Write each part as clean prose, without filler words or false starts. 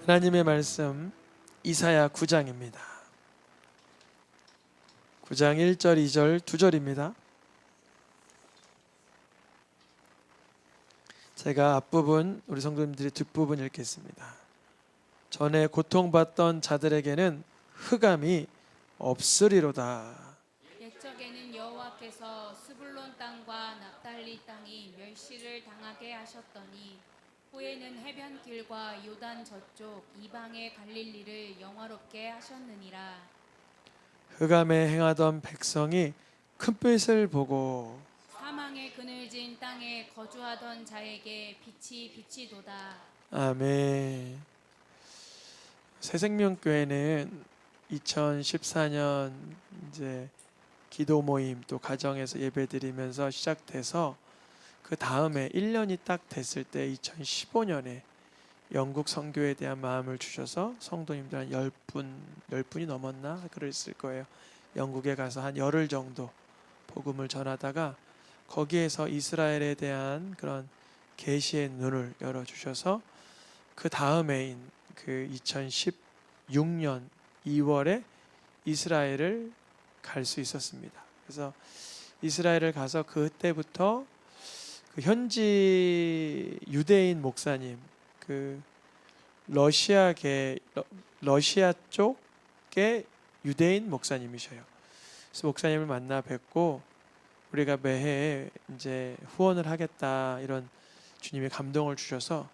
하나님의 말씀 이사야 9장입니다. 9장 1절, 2절, 2절입니다. 제가 앞부분, 우리 성도님들이 뒷부분 읽겠습니다. 전에 고통받던 자들에게는 흑암이 없으리로다. 옛적에는 여호와께서 스불론 땅과 납달리 땅이 멸시를 당하게 하셨더니 후에는 해변길과 요단 저쪽 이방의 갈릴리를 영화롭게 하셨느니라. 흑암에 행하던 백성이 큰 빛을 보고 사망의 그늘진 땅에 거주하던 자에게 빛이 비치도다. 아멘. 새생명교회는 2014년 이제 기도 모임 또 가정에서 예배드리면서 시작돼서 그 다음에 1년이 딱 됐을 때 2015년에 영국 선교에 대한 마음을 주셔서 성도님들 한 10분이 넘었나? 그랬을 거예요. 영국에 가서 한 열흘 정도 복음을 전하다가 거기에서 이스라엘에 대한 그런 계시의 눈을 열어주셔서 그 다음에인 그 2016년 2월에 이스라엘을 갈 수 있었습니다. 그래서 이스라엘을 가서 그때부터 그 현지 유대인 목사님, 그 러시아 쪽의 유대인 목사님이셔요. 그래서 목사님을 만나 뵙고 우리가 매해 이제 후원을 하겠다 이런 주님의 감동을 주셔서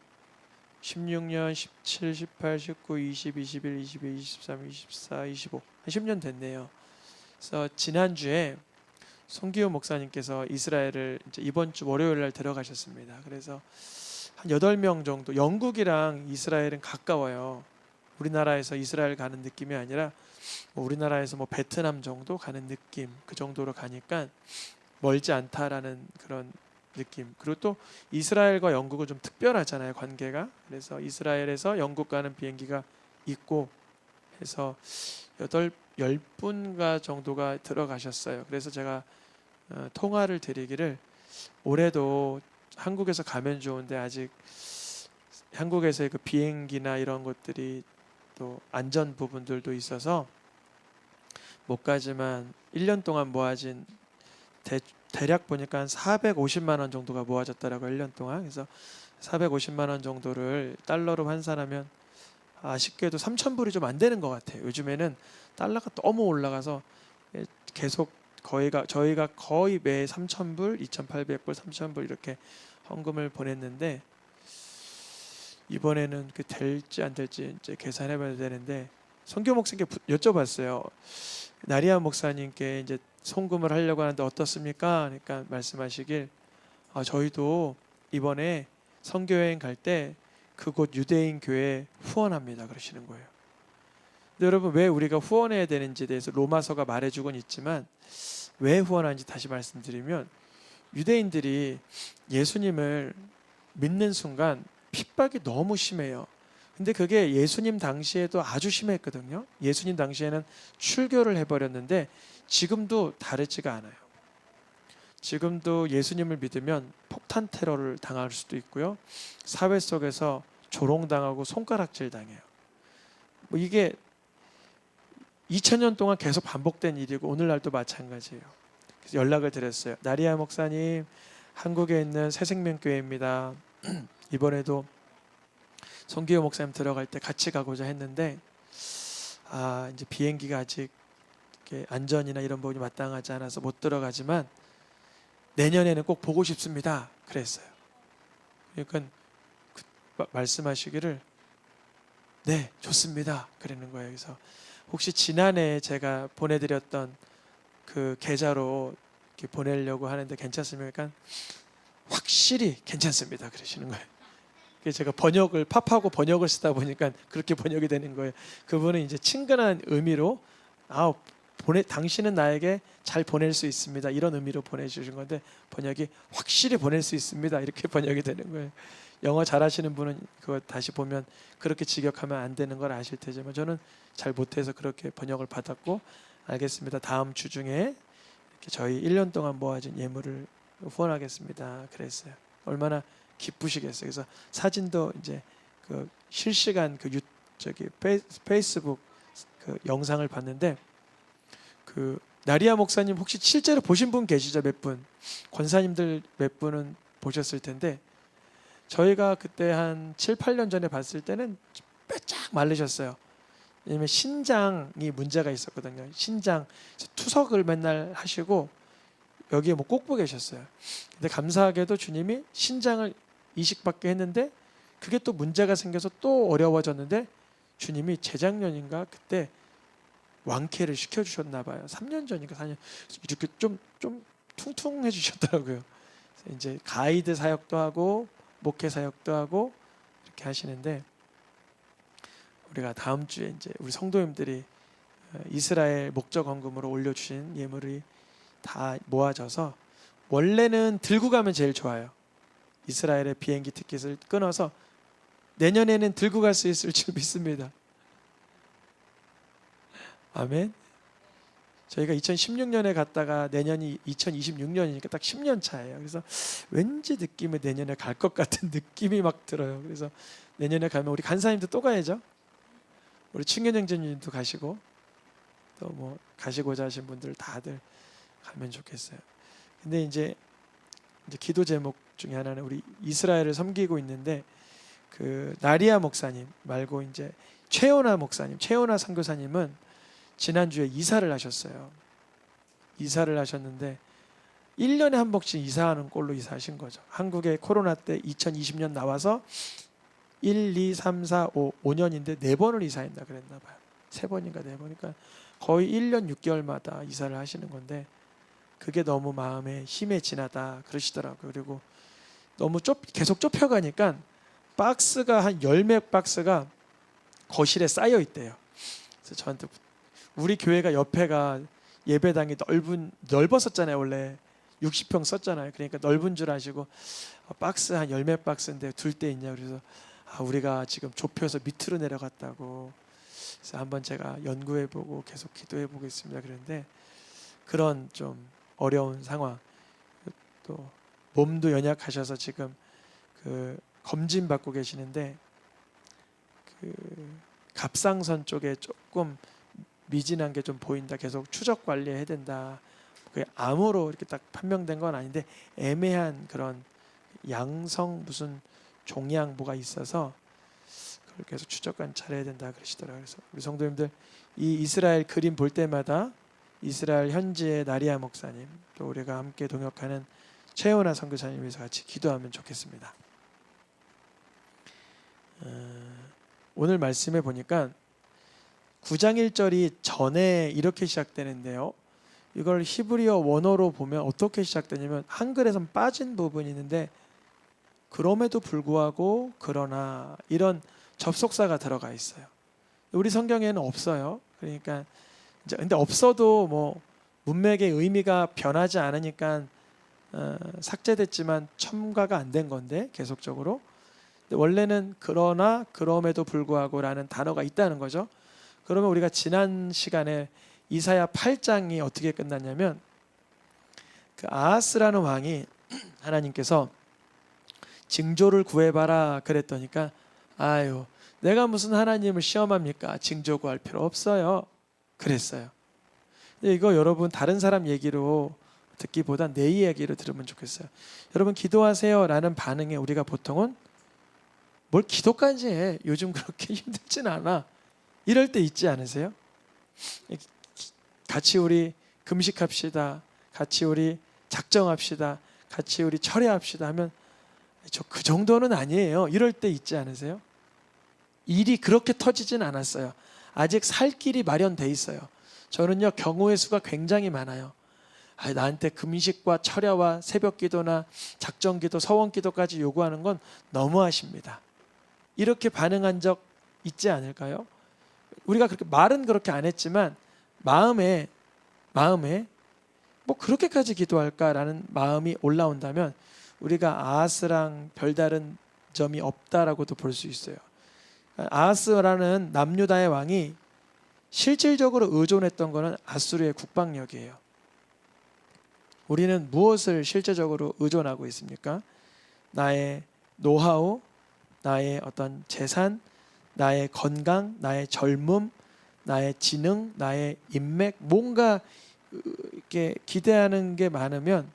16년, 17, 18, 19, 20, 21, 22, 23, 24, 25 한 10년 됐네요. 그래서 지난주에 송기호 목사님께서 이스라엘을 이제 이번 주 월요일 날 들어가셨습니다. 그래서 한 8명 정도, 영국이랑 이스라엘은 가까워요. 우리나라에서 이스라엘 가는 느낌이 아니라 뭐 우리나라에서 뭐 베트남 정도 가는 느낌, 그 정도로 가니까 멀지 않다라는 그런 느낌. 그리고 또 이스라엘과 영국은 좀 특별하잖아요, 관계가. 그래서 이스라엘에서 영국 가는 비행기가 있고 해서 10분가 정도가 들어가셨어요. 그래서 제가 통화를 드리기를 올해도 한국에서 가면 좋은데 아직 한국에서의 그 비행기나 이런 것들이 또 안전 부분들도 있어서 못 가지만 1년 동안 모아진 대략 보니까 한 450만 원 정도가 모아졌더라고요. 1년 동안. 그래서 450만 원 정도를 달러로 환산하면 아쉽게도 3,000불이 좀 안 되는 것 같아요. 요즘에는 달러가 너무 올라가서 계속 저희가 거의 매 3,000불, 2,800불, 3,000불 이렇게 헌금을 보냈는데 이번에는 그 될지 안 될지 이제 계산해봐야 되는데 선교 목사님께 여쭤봤어요. 나리아 목사님께 이제 송금을 하려고 하는데 어떻습니까? 그러니까 말씀하시길 저희도 이번에 선교여행 갈 때 그곳 유대인 교회 후원합니다 그러시는 거예요. 근데 여러분 왜 우리가 후원해야 되는지에 대해서 로마서가 말해주곤 있지만 왜 후원하는지 다시 말씀드리면 유대인들이 예수님을 믿는 순간 핍박이 너무 심해요. 근데 그게 예수님 당시에도 아주 심했거든요. 예수님 당시에는 출교를 해버렸는데 지금도 다르지가 않아요. 지금도 예수님을 믿으면 폭탄 테러를 당할 수도 있고요. 사회 속에서 조롱당하고 손가락질 당해요. 뭐 이게 2000년 동안 계속 반복된 일이고 오늘날도 마찬가지예요. 그래서 연락을 드렸어요. 나리아 목사님, 한국에 있는 새생명교회입니다. 이번에도 송기호 목사님 들어갈 때 같이 가고자 했는데 이제 비행기가 아직 안전이나 이런 부분이 마땅하지 않아서 못 들어가지만 내년에는 꼭 보고 싶습니다. 그랬어요. 그러니까 말씀하시기를 네, 좋습니다. 그러는 거예요. 그래서 혹시 지난해 제가 보내드렸던 그 계좌로 이렇게 보내려고 하는데 괜찮습니까? 확실히 괜찮습니다. 그러시는 거예요. 그래서 제가 팝하고 번역을 쓰다 보니까 그렇게 번역이 되는 거예요. 그분은 이제 친근한 의미로 당신은 나에게 잘 보낼 수 있습니다. 이런 의미로 보내주신 건데 번역이 확실히 보낼 수 있습니다. 이렇게 번역이 되는 거예요. 영어 잘하시는 분은 그거 다시 보면 그렇게 직역하면 안 되는 걸 아실 테지만 저는 잘 못해서 그렇게 번역을 받았고 알겠습니다. 다음 주 중에 이렇게 저희 1년 동안 모아진 예물을 후원하겠습니다. 그랬어요. 얼마나 기쁘시겠어요. 그래서 사진도 이제 그 실시간 그 저기 페이스북 그 영상을 봤는데 그 나리아 목사님 혹시 실제로 보신 분 계시죠? 몇 분? 권사님들 몇 분은 보셨을 텐데 저희가 그때 한 7, 8년 전에 봤을 때는 빼짝 말르셨어요. 왜냐면 신장이 문제가 있었거든요. 신장 투석을 맨날 하시고 여기에 뭐 꽂고 계셨어요. 근데 감사하게도 주님이 신장을 이식받게 했는데 그게 또 문제가 생겨서 또 어려워졌는데 주님이 재작년인가 그때 완쾌를 시켜주셨나 봐요. 3년 전인가 4년 이렇게 좀 퉁퉁해 주셨더라고요. 그래서 이제 가이드 사역도 하고 목회 사역도 하고 이렇게 하시는데 우리가 다음 주에 이제 우리 성도님들이 이스라엘 목적 헌금으로 올려주신 예물이 다 모아져서 원래는 들고 가면 제일 좋아요. 이스라엘의 비행기 티켓을 끊어서 내년에는 들고 갈 수 있을 줄 믿습니다. 아멘. 저희가 2016년에 갔다가 내년이 2026년이니까 딱 10년 차예요. 그래서 왠지 느낌에 내년에 갈 것 같은 느낌이 막 들어요. 그래서 내년에 가면 우리 간사님도 또 가야죠. 우리 친견 형제님도 가시고 또 뭐 가시고자 하신 분들 다들 가면 좋겠어요. 근데 이제 기도 제목 중에 하나는 우리 이스라엘을 섬기고 있는데 그 나리아 목사님 말고 이제 최연아 목사님, 최연아 선교사님은 지난주에 이사를 하셨어요. 이사를 하셨는데 1년에 한 번씩 이사하는 꼴로 이사하신 거죠. 한국에 코로나 때 2020년 나와서 1, 2, 3, 4, 5, 5년인데 4번을 이사했나 그랬나 봐요. 3번인가 4번이니까 거의 1년 6개월마다 이사를 하시는 건데 그게 너무 마음에 힘에 지나다 그러시더라고요. 그리고 너무 계속 좁혀가니까 박스가 한 10몇 박스가 거실에 쌓여 있대요. 그래서 저한테 우리 교회가 옆에가 예배당이 넓었었잖아요. 원래 60평 썼잖아요. 그러니까 넓은 줄 아시고 박스 한 10몇 박스인데 둘 데 있냐 그래서 우리가 지금 좁혀서 밑으로 내려갔다고 그래서 한번 제가 연구해보고 계속 기도해보겠습니다. 그런데 그런 좀 어려운 상황 또 몸도 연약하셔서 지금 그 검진 받고 계시는데 그 갑상선 쪽에 조금 미진한 게 좀 보인다. 계속 추적 관리해야 된다. 그게 암으로 이렇게 딱 판명된 건 아닌데 애매한 그런 양성 무슨 종양 뭐가 있어서 그걸 계속 추적 관찰해야 된다 그러시더라고요. 그래서 우리 성도님들 이 이스라엘 그림 볼 때마다 이스라엘 현지의 나리아 목사님 또 우리가 함께 동역하는 최연아 선교사님 위해서 같이 기도하면 좋겠습니다. 오늘 말씀에 보니까 9장 1절이 전에 이렇게 시작되는데요. 이걸 히브리어 원어로 보면 어떻게 시작되냐면 한글에선 빠진 부분이 있는데 그럼에도 불구하고 그러나 이런 접속사가 들어가 있어요. 우리 성경에는 없어요. 그러니까 이제 근데 없어도 뭐 문맥의 의미가 변하지 않으니까 삭제됐지만 첨가가 안 된 건데 계속적으로 원래는 그러나 그럼에도 불구하고라는 단어가 있다는 거죠. 그러면 우리가 지난 시간에 이사야 8장이 어떻게 끝났냐면 그 아하스라는 왕이 하나님께서 징조를 구해봐라 그랬더니까 아유 내가 무슨 하나님을 시험합니까? 징조 구할 필요 없어요 그랬어요. 근데 이거 여러분 다른 사람 얘기로 듣기보다 내 이야기로 들으면 좋겠어요. 여러분 기도하세요 라는 반응에 우리가 보통은 뭘 기도까지 해 요즘 그렇게 힘들진 않아 이럴 때 있지 않으세요? 같이 우리 금식합시다. 같이 우리 작정합시다. 같이 우리 철회합시다 하면 저 그 정도는 아니에요. 이럴 때 있지 않으세요? 일이 그렇게 터지진 않았어요. 아직 살 길이 마련돼 있어요. 저는요 경우의 수가 굉장히 많아요. 나한테 금식과 철야와 새벽기도나 작정기도, 서원기도까지 요구하는 건 너무하십니다. 이렇게 반응한 적 있지 않을까요? 우리가 그렇게 말은 그렇게 안 했지만 마음에 뭐 그렇게까지 기도할까라는 마음이 올라온다면 우리가 아하스랑 별다른 점이 없다라고도 볼 수 있어요. 아하스라는 남유다의 왕이 실질적으로 의존했던 것은 아수르의 국방력이에요. 우리는 무엇을 실제적으로 의존하고 있습니까? 나의 노하우, 나의 어떤 재산, 나의 건강, 나의 젊음, 나의 지능, 나의 인맥, 뭔가 이렇게 기대하는 게 많으면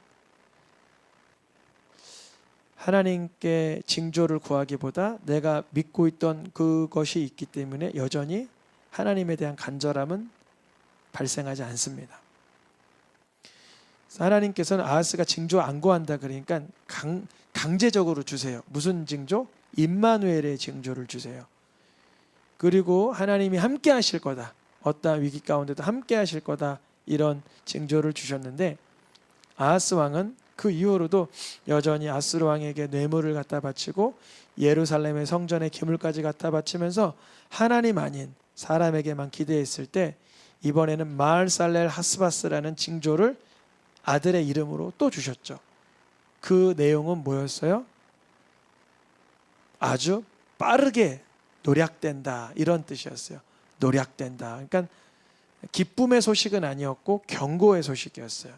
하나님께 징조를 구하기보다 내가 믿고 있던 그것이 있기 때문에 여전히 하나님에 대한 간절함은 발생하지 않습니다. 하나님께서는 아하스가 징조 안 구한다 그러니까 강제적으로 주세요. 무슨 징조? 임마누엘의 징조를 주세요. 그리고 하나님이 함께 하실 거다. 어떠한 위기 가운데도 함께 하실 거다. 이런 징조를 주셨는데 아하스 왕은 그 이후로도 여전히 아스루 왕에게 뇌물을 갖다 바치고 예루살렘의 성전에 기물까지 갖다 바치면서 하나님 아닌 사람에게만 기대했을 때 이번에는 마알살렐 하스바스라는 징조를 아들의 이름으로 또 주셨죠. 그 내용은 뭐였어요? 아주 빠르게 노략된다 이런 뜻이었어요. 노략된다. 그러니까 기쁨의 소식은 아니었고 경고의 소식이었어요.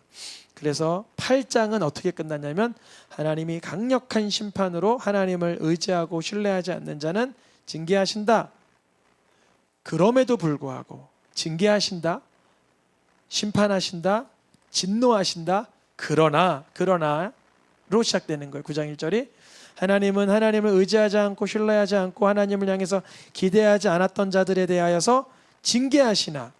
그래서 8장은 어떻게 끝났냐면 하나님이 강력한 심판으로 하나님을 의지하고 신뢰하지 않는 자는 징계하신다. 그럼에도 불구하고 징계하신다, 심판하신다, 진노하신다. 그러나로 시작되는 거예요. 9장 1절이 하나님은 하나님을 의지하지 않고 신뢰하지 않고 하나님을 향해서 기대하지 않았던 자들에 대하여서 징계하시나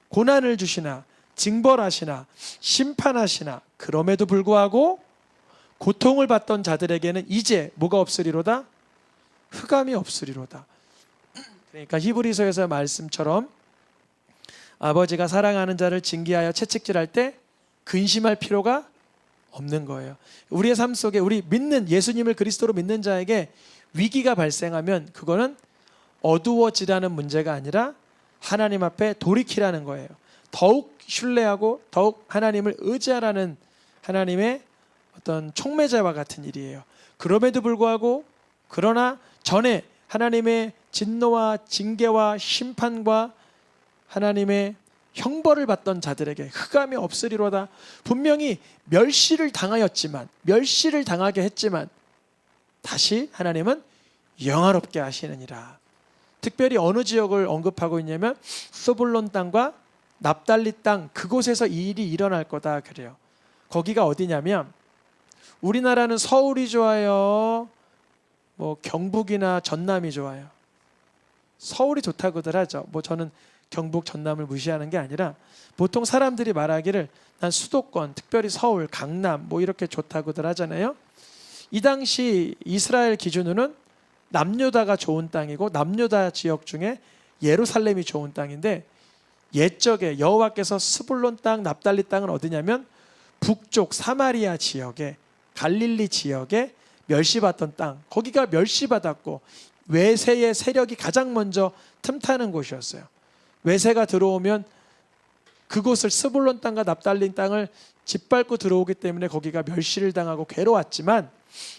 고난을 주시나 징벌하시나 심판하시나 그럼에도 불구하고 고통을 받던 자들에게는 이제 뭐가 없으리로다? 흑암이 없으리로다. 그러니까 히브리서에서 말씀처럼 아버지가 사랑하는 자를 징계하여 채찍질할 때 근심할 필요가 없는 거예요. 우리의 삶 속에 우리 믿는 예수님을 그리스도로 믿는 자에게 위기가 발생하면 그거는 어두워지라는 문제가 아니라 하나님 앞에 돌이키라는 거예요. 더욱 신뢰하고 더욱 하나님을 의지하라는 하나님의 어떤 촉매자와 같은 일이에요. 그럼에도 불구하고 그러나 전에 하나님의 진노와 징계와 심판과 하나님의 형벌을 받던 자들에게 흑암이 없으리로다. 분명히 멸시를 당하게 했지만 다시 하나님은 영화롭게 하시느니라. 특별히 어느 지역을 언급하고 있냐면 소불론 땅과 납달리 땅 그곳에서 이 일이 일어날 거다 그래요. 거기가 어디냐면 우리나라는 서울이 좋아요, 뭐 경북이나 전남이 좋아요. 서울이 좋다고들 하죠. 뭐 저는 경북 전남을 무시하는 게 아니라 보통 사람들이 말하기를 난 수도권 특별히 서울 강남 뭐 이렇게 좋다고들 하잖아요. 이 당시 이스라엘 기준으로는 남유다가 좋은 땅이고 남유다 지역 중에 예루살렘이 좋은 땅인데 옛적에 여호와께서 스불론 땅 납달리 땅은 어디냐면 북쪽 사마리아 지역에 갈릴리 지역에 멸시받던 땅, 거기가 멸시받았고 외세의 세력이 가장 먼저 틈타는 곳이었어요. 외세가 들어오면 그곳을 스불론 땅과 납달리 땅을 짓밟고 들어오기 때문에 거기가 멸시를 당하고 괴로웠지만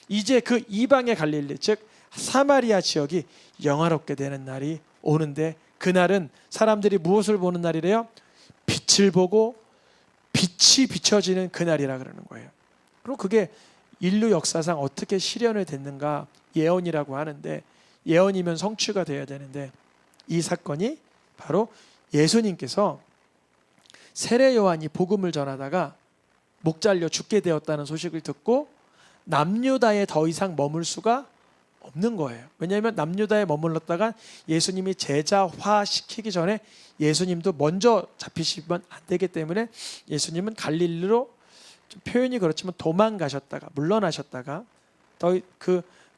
이제 그 이방의 갈릴리 즉 사마리아 지역이 영화롭게 되는 날이 오는데 그날은 사람들이 무엇을 보는 날이래요? 빛을 보고 빛이 비춰지는 그날이라 그러는 거예요. 그리고 그게 인류 역사상 어떻게 실현이 됐는가 예언이라고 하는데 예언이면 성취가 돼야 되는데 이 사건이 바로 예수님께서 세례 요한이 복음을 전하다가 목 잘려 죽게 되었다는 소식을 듣고 남유다에 더 이상 머물 수가 없는 거예요. 왜냐하면 남유다에 머물렀다가 예수님이 제자화 시키기 전에 예수님도 먼저 잡히시면 안 되기 때문에 예수님은 갈릴리로 좀 표현이 그렇지만 도망가셨다가 물러나셨다가 더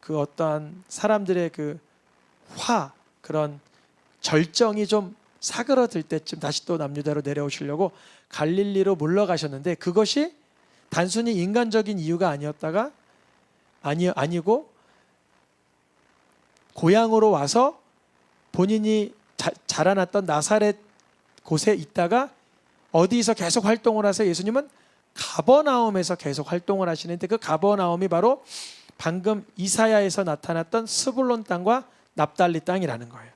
그 어떠한 사람들의 그 그런 절정이 좀 사그러들 때쯤 다시 또 남유다로 내려오시려고 갈릴리로 물러가셨는데 그것이 단순히 인간적인 이유가 아니었다가 아니고 고향으로 와서 본인이 자라났던 나사렛 곳에 있다가 어디서 계속 활동을 하세요? 예수님은 가버나움에서 계속 활동을 하시는데 그 가버나움이 바로 방금 이사야에서 나타났던 스불론 땅과 납달리 땅이라는 거예요.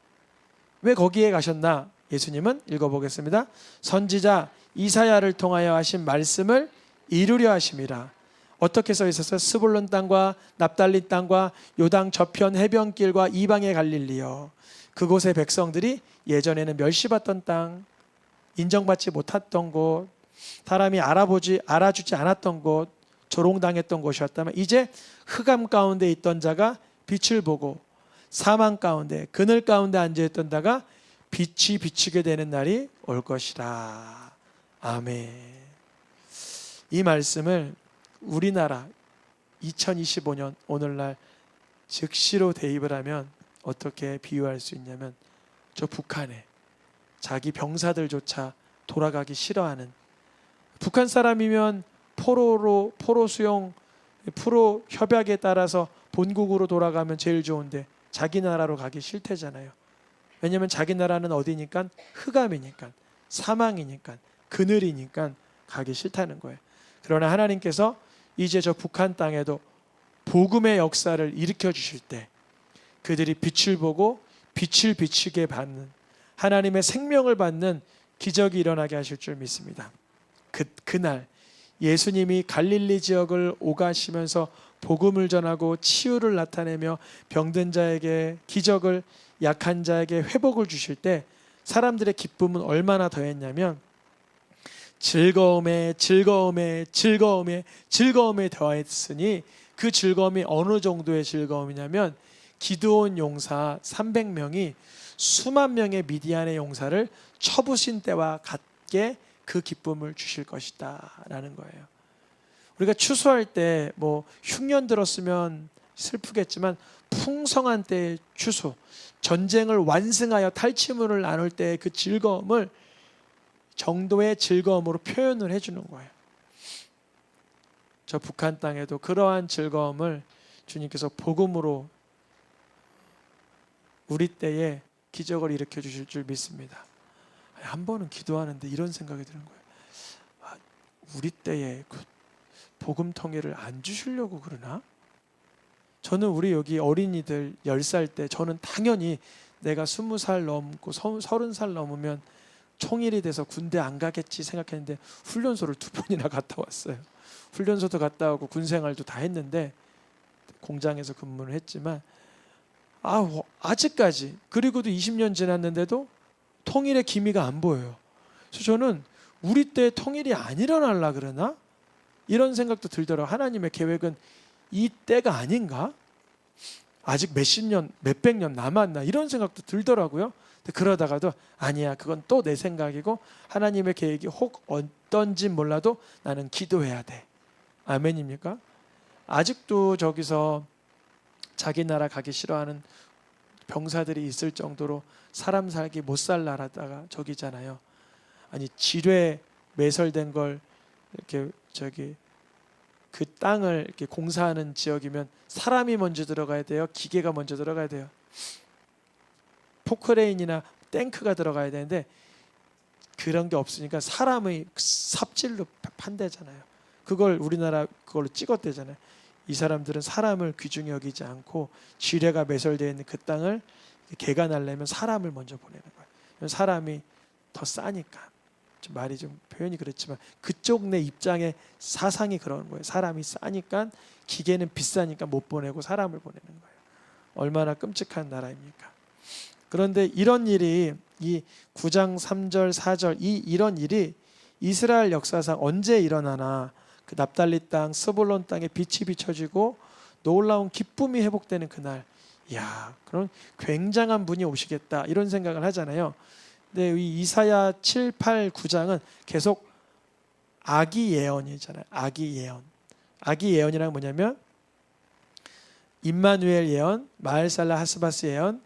왜 거기에 가셨나? 예수님은 읽어보겠습니다. 선지자 이사야를 통하여 하신 말씀을 이루려 하심이라. 어떻게 써 있었어요? 스불론 땅과 납달리 땅과 요당 저편 해변길과 이방의 갈릴리여. 그곳의 백성들이 예전에는 멸시받던 땅, 인정받지 못했던 곳, 사람이 알아주지 않았던 곳, 조롱당했던 곳이었다면 이제 흑암 가운데 있던 자가 빛을 보고 사망 가운데 그늘 가운데 앉아있던 자가 빛이 비치게 되는 날이 올 것이라. 아멘. 이 말씀을 우리나라 2025년 오늘날 즉시로 대입을 하면 어떻게 비유할 수 있냐면 저 북한에 자기 병사들조차 돌아가기 싫어하는, 북한 사람이면 포로 수용, 포로 협약에 따라서 본국으로 돌아가면 제일 좋은데 자기 나라로 가기 싫대잖아요. 왜냐하면 자기 나라는 어디니까? 흑암이니까, 사망이니까, 그늘이니까 가기 싫다는 거예요. 그러나 하나님께서 이제 저 북한 땅에도 복음의 역사를 일으켜 주실 때 그들이 빛을 보고 빛을 비추게 받는, 하나님의 생명을 받는 기적이 일어나게 하실 줄 믿습니다. 그날 예수님이 갈릴리 지역을 오가시면서 복음을 전하고 치유를 나타내며 병든 자에게 기적을, 약한 자에게 회복을 주실 때 사람들의 기쁨은 얼마나 더했냐면 즐거움에 더했으니, 그 즐거움이 어느 정도의 즐거움이냐면 기드온 용사 300명이 수만 명의 미디안의 용사를 쳐부신 때와 같게 그 기쁨을 주실 것이다 라는 거예요. 우리가 추수할 때 뭐 흉년 들었으면 슬프겠지만 풍성한 때의 추수, 전쟁을 완승하여 탈취물을 나눌 때의 그 즐거움을 정도의 즐거움으로 표현을 해주는 거예요. 저 북한 땅에도 그러한 즐거움을 주님께서 복음으로 우리 때에 기적을 일으켜 주실 줄 믿습니다. 한 번은 기도하는데 이런 생각이 드는 거예요. 우리 때에 그 복음 통일을 안 주시려고 그러나? 저는 우리 여기 어린이들 10살 때 저는 당연히 내가 20살 넘고 30살 넘으면 총일이 돼서 군대 안 가겠지 생각했는데 훈련소를 2번이나 갔다 왔어요. 훈련소도 갔다 오고 군생활도 다 했는데 공장에서 근무를 했지만 아직까지, 그리고도 20년 지났는데도 통일의 기미가 안 보여요. 그래서 저는 우리 때 통일이 안 일어날라 그러나? 이런 생각도 들더라고요. 하나님의 계획은 이 때가 아닌가? 아직 몇백 년 남았나? 이런 생각도 들더라고요. 그러다가도 아니야, 그건 또 내 생각이고 하나님의 계획이 혹 어떤지 몰라도 나는 기도해야 돼. 아멘입니까? 아직도 저기서 자기 나라 가기 싫어하는 병사들이 있을 정도로 사람 살기 못 살 나라다가 저기잖아요. 아니 지뢰 매설된 걸 이렇게 그 땅을 이렇게 공사하는 지역이면 사람이 먼저 들어가야 돼요? 기계가 먼저 들어가야 돼요? 포크레인이나 탱크가 들어가야 되는데 그런 게 없으니까 사람의 삽질로 판대잖아요. 그걸 우리나라 그걸로 찍었대잖아요. 이 사람들은 사람을 귀중히 여기지 않고 지뢰가 매설되어 있는 그 땅을 개간하려면 사람을 먼저 보내는 거예요. 사람이 더 싸니까. 좀 말이 좀 표현이 그렇지만 그쪽 내 입장의 사상이 그런 거예요. 사람이 싸니까, 기계는 비싸니까 못 보내고 사람을 보내는 거예요. 얼마나 끔찍한 나라입니까? 그런데 이런 일이 이 9장 3절 4절 이런 일이 이스라엘 역사상 언제 일어나나, 그 납달리 땅 스불론 땅에 빛이 비춰지고 놀라운 기쁨이 회복되는 그날, 이야, 그런 굉장한 분이 오시겠다 이런 생각을 하잖아요. 근데 이 이사야 7, 8, 9장은 계속 아기 예언이잖아요. 아기 예언. 아기 예언이란 뭐냐면 임마누엘 예언, 마엘살라 하스바스 예언,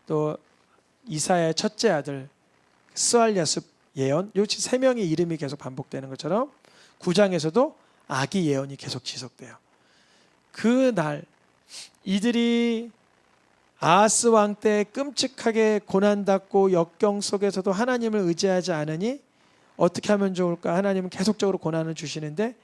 또 이사야의 첫째 아들 스알야숲 예언, 이 세 명의 이름이 계속 반복되는 것처럼 9장에서도 아기 예언이 계속 지속돼요. 그날 이들이 아하스 왕 때 끔찍하게 고난받고 역경 속에서도 하나님을 의지하지 않으니 어떻게 하면 좋을까? 하나님은 계속적으로 고난을 주시는데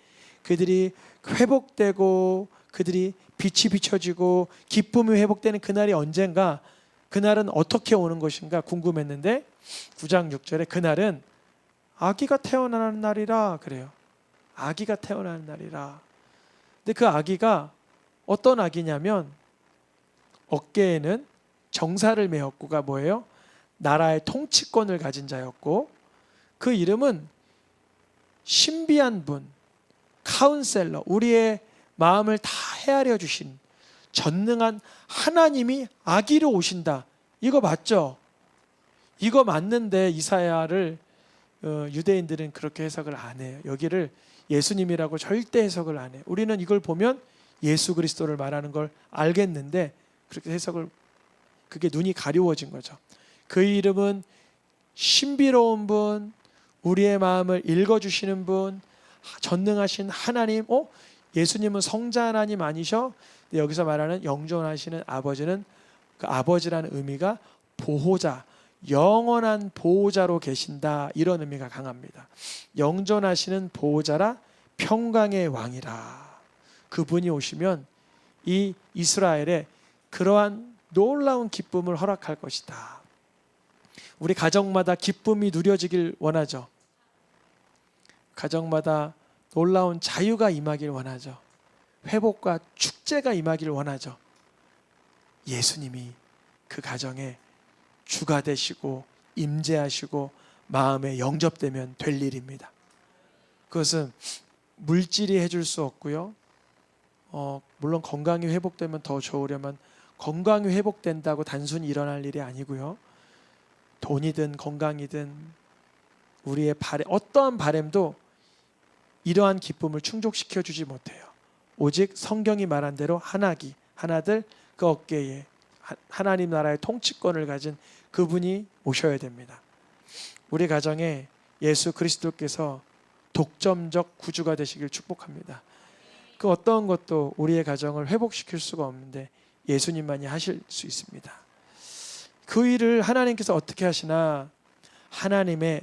그들이 회복되고 그들이 빛이 비춰지고 기쁨이 회복되는 그날이 언젠가, 그날은 어떻게 오는 것인가 궁금했는데 9장 6절에 그날은 아기가 태어나는 날이라 그래요. 아기가 태어나는 날이라. 근데 그 아기가 어떤 아기냐면 어깨에는 정사를 메었고가 뭐예요? 나라의 통치권을 가진 자였고, 그 이름은 신비한 분, 카운셀러, 우리의 마음을 다 헤아려 주신 전능한 하나님이 아기로 오신다. 이거 맞죠? 이거 맞는데 이사야를 유대인들은 그렇게 해석을 안 해요. 여기를 예수님이라고 절대 해석을 안 해요. 우리는 이걸 보면 예수 그리스도를 말하는 걸 알겠는데 그렇게 해석을, 그게 눈이 가려워진 거죠. 그 이름은 신비로운 분, 우리의 마음을 읽어주시는 분, 전능하신 하나님. 예수님은 성자 하나님 아니셔? 근데 여기서 말하는 영존하시는 아버지는 그 아버지라는 의미가 보호자, 영원한 보호자로 계신다, 이런 의미가 강합니다. 영존하시는 보호자라 평강의 왕이라. 그분이 오시면 이 이스라엘에 그러한 놀라운 기쁨을 허락할 것이다. 우리 가정마다 기쁨이 누려지길 원하죠. 가정마다 놀라운 자유가 임하길 원하죠. 회복과 축제가 임하길 원하죠. 예수님이 그 가정에 주가 되시고 임재하시고 마음에 영접되면 될 일입니다. 그것은 물질이 해줄 수 없고요. 물론 건강이 회복되면 더 좋으려면 건강이 회복된다고 단순히 일어날 일이 아니고요. 돈이든 건강이든 우리의 어떠한 바램도 이러한 기쁨을 충족시켜 주지 못해요. 오직 성경이 말한 대로 하나들 그 어깨에 하나님 나라의 통치권을 가진 그분이 오셔야 됩니다. 우리 가정에 예수 그리스도께서 독점적 구주가 되시길 축복합니다. 그 어떤 것도 우리의 가정을 회복시킬 수가 없는데 예수님만이 하실 수 있습니다. 그 일을 하나님께서 어떻게 하시나? 하나님의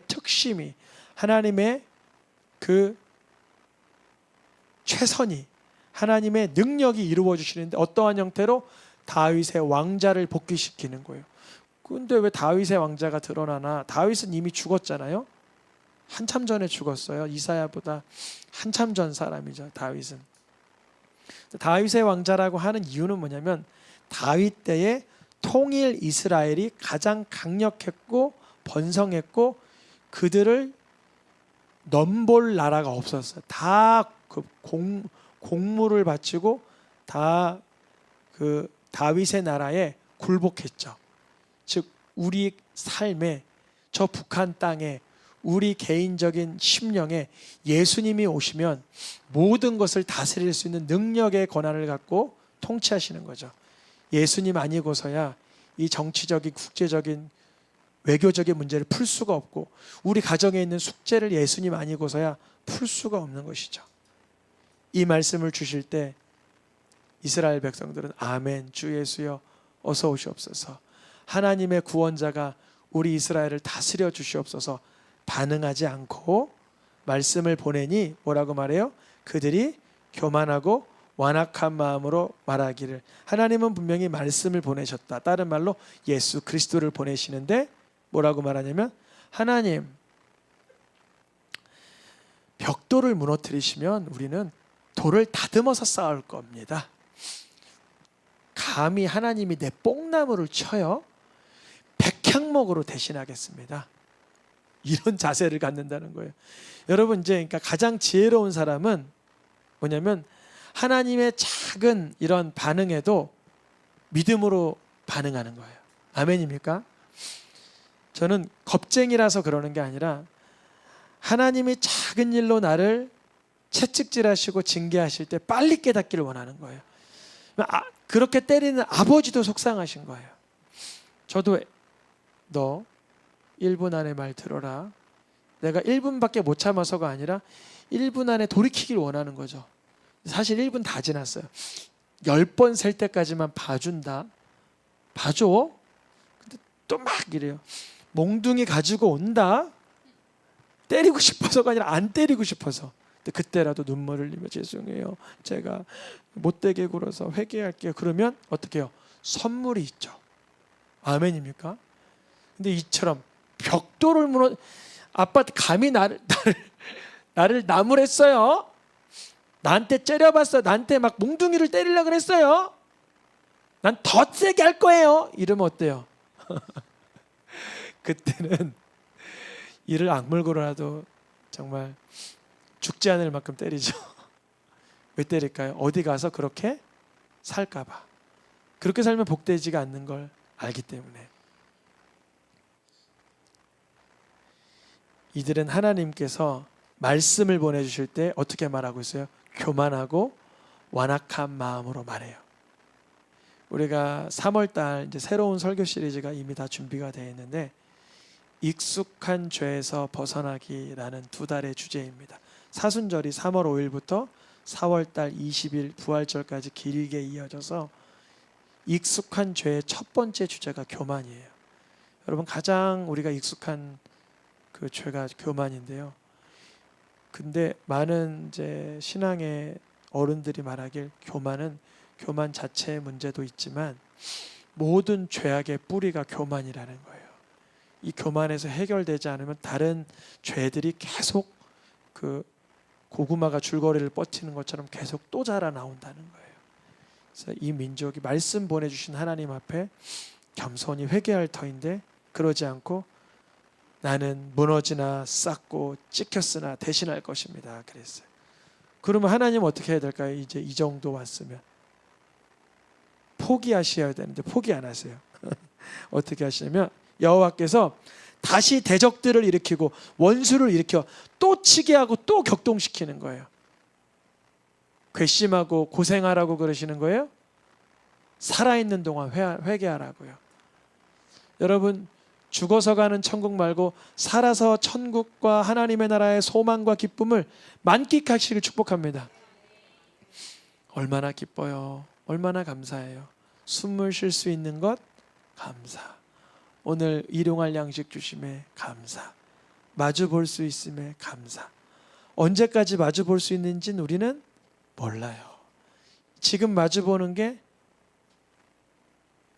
특심이, 하나님의 그 최선이, 하나님의 능력이 이루어 주시는데 어떠한 형태로? 다윗의 왕자를 복귀시키는 거예요. 근데 왜 다윗의 왕자가 드러나나? 다윗은 이미 죽었잖아요. 한참 전에 죽었어요. 이사야보다 한참 전 사람이죠, 다윗은. 다윗의 왕자라고 하는 이유는 뭐냐면 다윗 때에 통일 이스라엘이 가장 강력했고 번성했고 그들을 넘볼 나라가 없었어요. 다 그 공물을 바치고 다 그 다윗의 나라에 굴복했죠. 즉 우리 삶에, 저 북한 땅에, 우리 개인적인 심령에 예수님이 오시면 모든 것을 다스릴 수 있는 능력의 권한을 갖고 통치하시는 거죠. 예수님 아니고서야 이 정치적인, 국제적인, 외교적인 문제를 풀 수가 없고 우리 가정에 있는 숙제를 예수님 아니고서야 풀 수가 없는 것이죠. 이 말씀을 주실 때 이스라엘 백성들은 아멘, 주 예수여 어서 오시옵소서, 하나님의 구원자가 우리 이스라엘을 다스려 주시옵소서 반응하지 않고 말씀을 보내니 뭐라고 말해요? 그들이 교만하고 완악한 마음으로 말하기를. 하나님은 분명히 말씀을 보내셨다. 다른 말로 예수 그리스도를 보내시는데 뭐라고 말하냐면, 하나님 벽돌을 무너뜨리시면 우리는 돌을 다듬어서 쌓을 겁니다. 감히 하나님이 내 뽕나무를 쳐요? 백향목으로 대신하겠습니다. 이런 자세를 갖는다는 거예요. 여러분, 이제 그러니까 가장 지혜로운 사람은 뭐냐면 하나님의 작은 이런 반응에도 믿음으로 반응하는 거예요. 아멘입니까? 저는 겁쟁이라서 그러는 게 아니라 하나님이 작은 일로 나를 채찍질하시고 징계하실 때 빨리 깨닫기를 원하는 거예요. 그렇게 때리는 아버지도 속상하신 거예요. 저도 너 1분 안에 말 들어라. 내가 1분밖에 못 참아서가 아니라 1분 안에 돌이키길 원하는 거죠. 사실 1분 다 지났어요. 10번 셀 때까지만 봐준다. 봐줘. 근데 또 막 이래요. 몽둥이 가지고 온다. 때리고 싶어서가 아니라 안 때리고 싶어서. 근데 그때라도 눈물을 흘리며 죄송해요, 제가 못되게 굴어서 회개할게요. 그러면 어떻게 해요? 선물이 있죠. 아멘입니까? 근데 이처럼 벽돌을 아빠 감히 나를 나무랬어요. 나한테 째려봤어. 나한테 막 몽둥이를 때리려고 그랬어요. 난 더 세게 할 거예요. 이러면 어때요? 그때는 이를 악물고라도 정말 죽지 않을 만큼 때리죠. 왜 때릴까요? 어디 가서 그렇게 살까 봐. 그렇게 살면 복되지가 않는 걸 알기 때문에. 이들은 하나님께서 말씀을 보내주실 때 어떻게 말하고 있어요? 교만하고 완악한 마음으로 말해요. 우리가 3월달 이제 새로운 설교 시리즈가 이미 다 준비가 되어 있는데, 익숙한 죄에서 벗어나기라는 2달의 주제입니다. 사순절이 3월 5일부터 4월달 20일 부활절까지 길게 이어져서 익숙한 죄의 첫 번째 주제가 교만이에요. 여러분, 가장 우리가 익숙한 그 죄가 교만인데요. 근데 많은 이제 신앙의 어른들이 말하길 교만은 교만 자체의 문제도 있지만 모든 죄악의 뿌리가 교만이라는 거예요. 이 교만에서 해결되지 않으면 다른 죄들이 계속 그 고구마가 줄거리를 뻗치는 것처럼 계속 또 자라나온다는 거예요. 그래서 이 민족이 말씀 보내주신 하나님 앞에 겸손히 회개할 터인데 그러지 않고 나는 무너지나 쌌고 찍혔으나 대신할 것입니다. 그랬어요. 그러면 하나님 어떻게 해야 될까요? 이제 이 정도 왔으면 포기하셔야 되는데 포기 안 하세요. 어떻게 하시냐면 여호와께서 다시 대적들을 일으키고 원수를 일으켜 또 치게 하고 또 격동시키는 거예요. 괘씸하고 고생하라고 그러시는 거예요? 살아있는 동안 회개하라고요. 여러분, 죽어서 가는 천국 말고 살아서 천국과 하나님의 나라의 소망과 기쁨을 만끽하시길 축복합니다. 얼마나 기뻐요. 얼마나 감사해요. 숨을 쉴 수 있는 것 감사. 오늘 일용할 양식 주심에 감사. 마주 볼 수 있음에 감사. 언제까지 마주 볼 수 있는지는 우리는 몰라요. 지금 마주 보는 게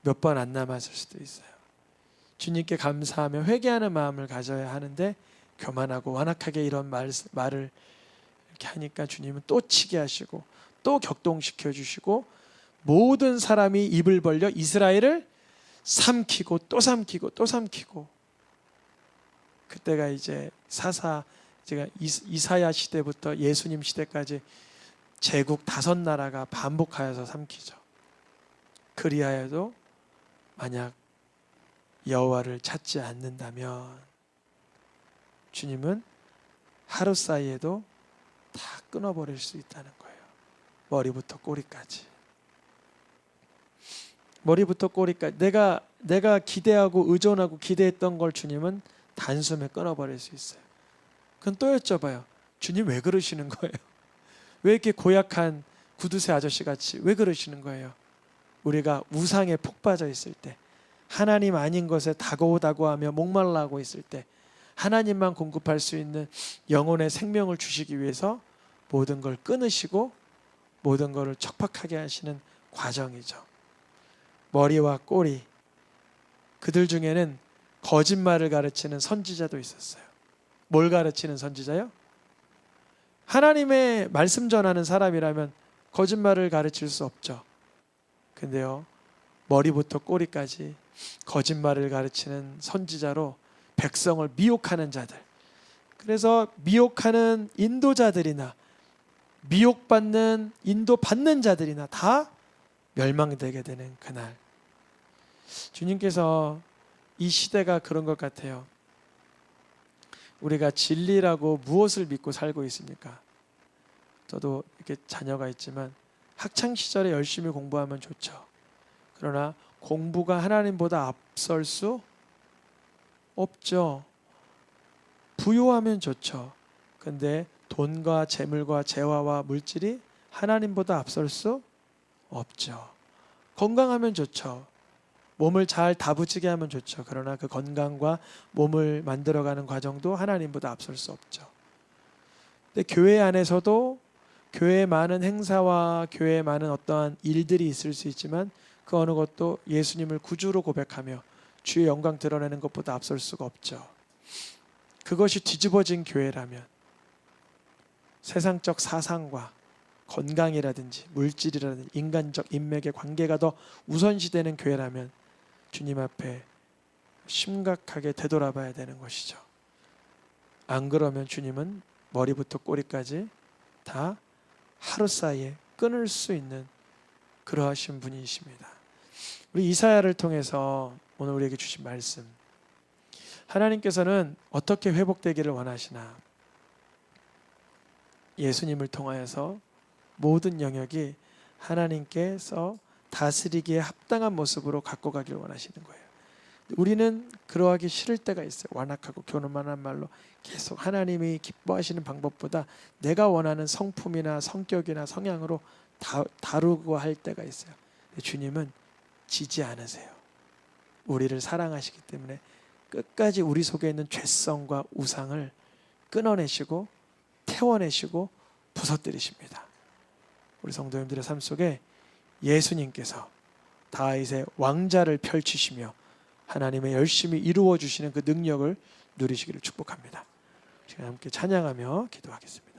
몇 번 안 남았을 수도 있어요. 주님께 감사하며 회개하는 마음을 가져야 하는데 교만하고 완악하게 이런 말을 이렇게 하니까 주님은 또 치게 하시고 또 격동시켜 주시고 모든 사람이 입을 벌려 이스라엘을 삼키고 또 삼키고 또 삼키고, 그때가 이제 제가 이사야 시대부터 예수님 시대까지 제국 5나라가 반복하여서 삼키죠. 그리하여도 만약 여호와를 찾지 않는다면 주님은 하루 사이에도 다 끊어버릴 수 있다는 거예요. 머리부터 꼬리까지. 머리부터 꼬리까지. 내가 기대하고 의존하고 기대했던 걸 주님은 단숨에 끊어버릴 수 있어요. 그럼 또 여쭤봐요. 주님 왜 그러시는 거예요? 왜 이렇게 고약한 구두쇠 아저씨 같이 왜 그러시는 거예요? 우리가 우상에 푹 빠져 있을 때, 하나님 아닌 것에 다고다고하며 목말라하고 있을 때 하나님만 공급할 수 있는 영혼의 생명을 주시기 위해서 모든 걸 끊으시고 모든 것을 척박하게 하시는 과정이죠. 머리와 꼬리. 그들 중에는 거짓말을 가르치는 선지자도 있었어요. 뭘 가르치는 선지자요? 하나님의 말씀 전하는 사람이라면 거짓말을 가르칠 수 없죠. 근데요, 머리부터 꼬리까지 거짓말을 가르치는 선지자로 백성을 미혹하는 자들, 그래서 미혹하는 인도자들이나 미혹받는 인도받는 자들이나 다 멸망되게 되는 그날, 주님께서 이 시대가 그런 것 같아요. 우리가 진리라고 무엇을 믿고 살고 있습니까? 저도 이렇게 자녀가 있지만 학창 시절에 열심히 공부하면 좋죠. 그러나 공부가 하나님보다 앞설 수 없죠. 부유하면 좋죠. 근데 돈과 재물과 재화와 물질이 하나님보다 앞설 수 없죠. 건강하면 좋죠. 몸을 잘 다부지게 하면 좋죠. 그러나 그 건강과 몸을 만들어가는 과정도 하나님보다 앞설 수 없죠. 근데 교회 안에서도 교회에 많은 행사와 교회에 많은 어떠한 일들이 있을 수 있지만 그 어느 것도 예수님을 구주로 고백하며 주의 영광 드러내는 것보다 앞설 수가 없죠. 그것이 뒤집어진 교회라면 세상적 사상과 건강이라든지 물질이라든지 인간적 인맥의 관계가 더 우선시되는 교회라면 주님 앞에 심각하게 되돌아봐야 되는 것이죠. 안 그러면 주님은 머리부터 꼬리까지 다 하루 사이에 끊을 수 있는 그러하신 분이십니다. 우리 이사야를 통해서 오늘 우리에게 주신 말씀, 하나님께서는 어떻게 회복되기를 원하시나? 예수님을 통하여서 모든 영역이 하나님께서 다스리기에 합당한 모습으로 갖고 가기를 원하시는 거예요. 우리는 그러하기 싫을 때가 있어요. 완악하고 교만한 말로 계속 하나님이 기뻐하시는 방법보다 내가 원하는 성품이나 성격이나 성향으로 다루고 할 때가 있어요. 주님은 지지 않으세요. 우리를 사랑하시기 때문에 끝까지 우리 속에 있는 죄성과 우상을 끊어내시고 태워내시고 부서뜨리십니다. 우리 성도님들의 삶 속에 예수님께서 다윗의 왕자를 펼치시며 하나님의 열심히 이루어 주시는 그 능력을 누리시기를 축복합니다. 시간 함께 찬양하며 기도하겠습니다.